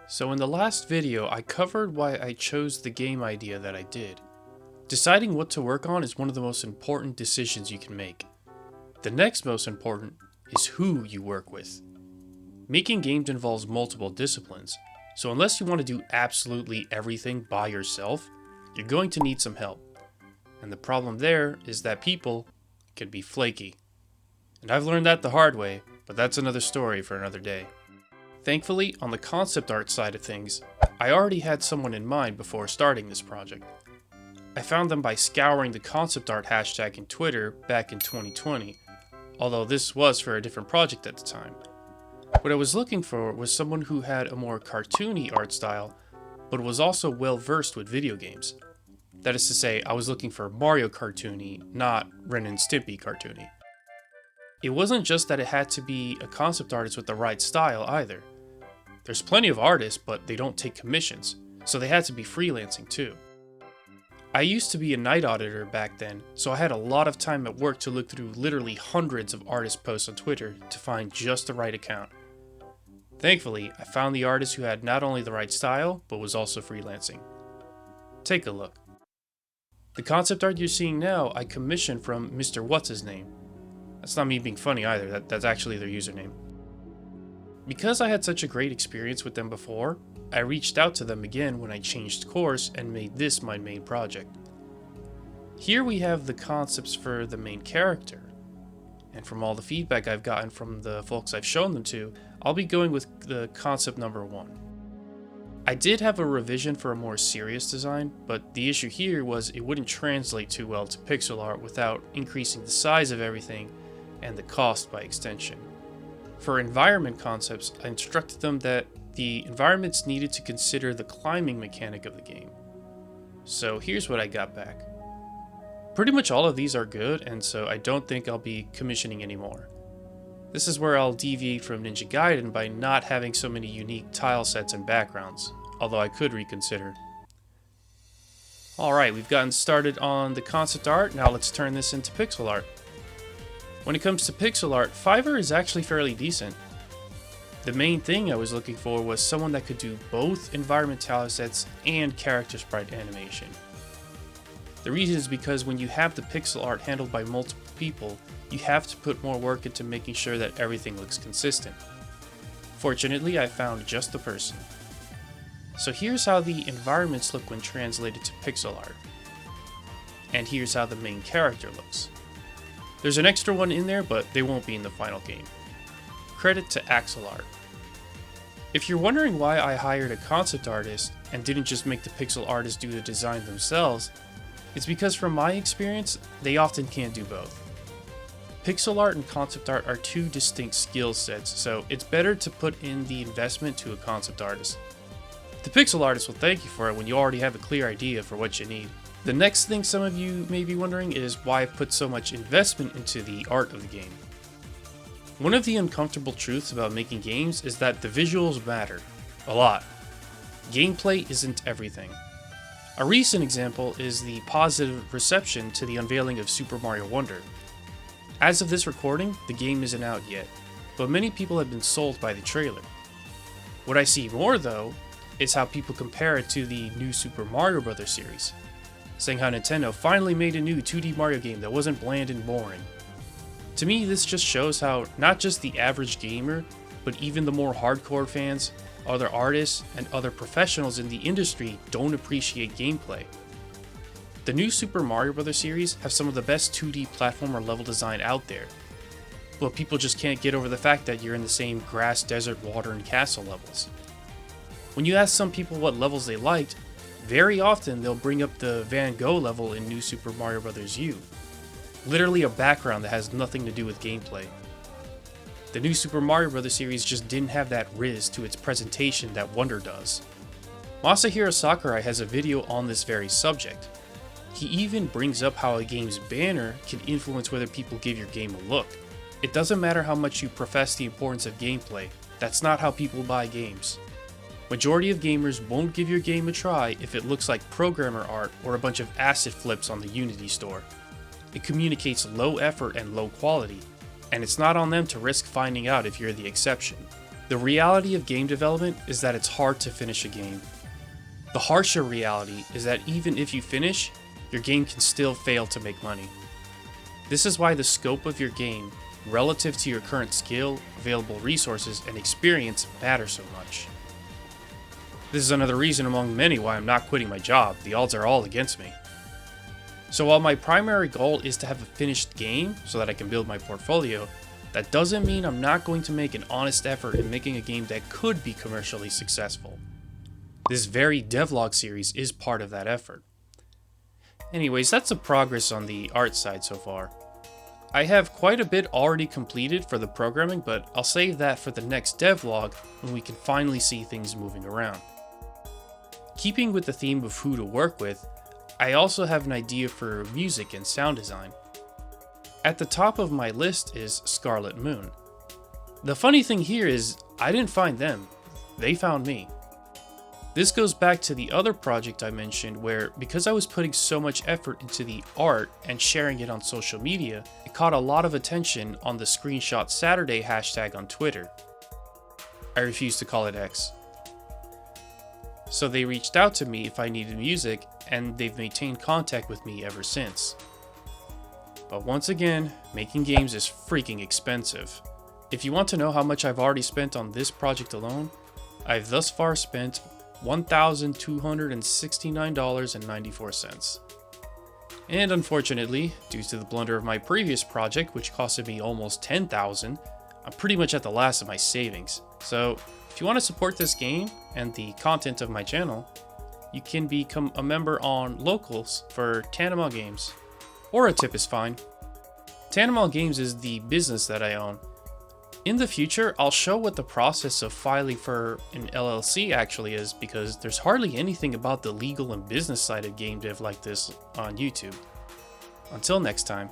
So in the last video, I covered why I chose the game idea that I did. Deciding what to work on is one of the most important decisions you can make. The next most important is who you work with. Making games involves multiple disciplines, so unless you want to do absolutely everything by yourself, you're going to need some help. And the problem there is that people can be flaky. And I've learned that the hard way, but that's another story for another day. Thankfully, on the concept art side of things, I already had someone in mind before starting this project. I found them by scouring the concept art hashtag in Twitter back in 2020, although this was for a different project at the time. What I was looking for was someone who had a more cartoony art style, but was also well versed with video games. That is to say, I was looking for Mario cartoony, not Ren and Stimpy cartoony. It wasn't just that it had to be a concept artist with the right style either. There's plenty of artists, but they don't take commissions, so they had to be freelancing too. I used to be a night auditor back then, so I had a lot of time at work to look through literally hundreds of artist posts on Twitter to find just the right account. Thankfully, I found the artist who had not only the right style, but was also freelancing. Take a look. The concept art you're seeing now, I commissioned from Mr. What's His Name. That's not me being funny either, that's actually their username. Because I had such a great experience with them before, I reached out to them again when I changed course and made this my main project. Here we have the concepts for the main character, and from all the feedback I've gotten from the folks I've shown them to, I'll be going with the concept number 1. I did have a revision for a more serious design, but the issue here was it wouldn't translate too well to pixel art without increasing the size of everything and the cost by extension. For environment concepts, I instructed them that the environments needed to consider the climbing mechanic of the game. So here's what I got back. Pretty much all of these are good, and so I don't think I'll be commissioning anymore. This is where I'll deviate from Ninja Gaiden by not having so many unique tile sets and backgrounds, although I could reconsider. Alright, we've gotten started on the concept art, now let's turn this into pixel art. When it comes to pixel art, Fiverr is actually fairly decent. The main thing I was looking for was someone that could do both environment tile sets and character sprite animation. The reason is because when you have the pixel art handled by multiple people, you have to put more work into making sure that everything looks consistent. Fortunately, I found just the person. So here's how the environments look when translated to pixel art. And here's how the main character looks. There's an extra one in there, but they won't be in the final game. Credit to Axel Art. If you're wondering why I hired a concept artist and didn't just make the pixel artists do the design themselves, it's because from my experience, they often can't do both. Pixel art and concept art are two distinct skill sets, so it's better to put in the investment to a concept artist. The pixel artist will thank you for it when you already have a clear idea for what you need. The next thing some of you may be wondering is why I've put so much investment into the art of the game. One of the uncomfortable truths about making games is that the visuals matter. A lot. Gameplay isn't everything. A recent example is the positive reception to the unveiling of Super Mario Wonder. As of this recording, the game isn't out yet, but many people have been sold by the trailer. What I see more though, is how people compare it to the new Super Mario Bros. Series, saying how Nintendo finally made a new 2D Mario game that wasn't bland and boring. To me, this just shows how not just the average gamer, but even the more hardcore fans, other artists, and other professionals in the industry don't appreciate gameplay. The new Super Mario Bros. Series have some of the best 2D platformer level design out there, but people just can't get over the fact that you're in the same grass, desert, water, and castle levels. When you ask some people what levels they liked, very often they'll bring up the Van Gogh level in New Super Mario Bros. U. Literally a background that has nothing to do with gameplay. The new Super Mario Bros. Series just didn't have that riz to its presentation that Wonder does. Masahiro Sakurai has a video on this very subject. He even brings up how a game's banner can influence whether people give your game a look. It doesn't matter how much you profess the importance of gameplay, that's not how people buy games. Majority of gamers won't give your game a try if it looks like programmer art or a bunch of asset flips on the Unity store. It communicates low effort and low quality, and it's not on them to risk finding out if you're the exception. The reality of game development is that it's hard to finish a game. The harsher reality is that even if you finish, your game can still fail to make money. This is why the scope of your game, relative to your current skill, available resources, and experience matter so much. This is another reason among many why I'm not quitting my job. The odds are all against me. So while my primary goal is to have a finished game so that I can build my portfolio, that doesn't mean I'm not going to make an honest effort in making a game that could be commercially successful. This very devlog series is part of that effort. Anyways, that's the progress on the art side so far. I have quite a bit already completed for the programming, but I'll save that for the next devlog when we can finally see things moving around. Keeping with the theme of who to work with, I also have an idea for music and sound design. At the top of my list is Scarlet Moon. The funny thing here is, I didn't find them, they found me. This goes back to the other project I mentioned where, because I was putting so much effort into the art and sharing it on social media, it caught a lot of attention on the Screenshot Saturday hashtag on Twitter. I refuse to call it X. So they reached out to me if I needed music, and they've maintained contact with me ever since. But once again, making games is freaking expensive. If you want to know how much I've already spent on this project alone, I've thus far spent $1,269.94. And unfortunately, due to the blunder of my previous project, which costed me almost $10,000, I'm pretty much at the last of my savings. So if you want to support this game and the content of my channel, you can become a member on Locals for Tanama Games. Or a tip is fine. Tanama Games is the business that I own. In the future, I'll show what the process of filing for an LLC actually is, because there's hardly anything about the legal and business side of game dev like this on YouTube. Until next time.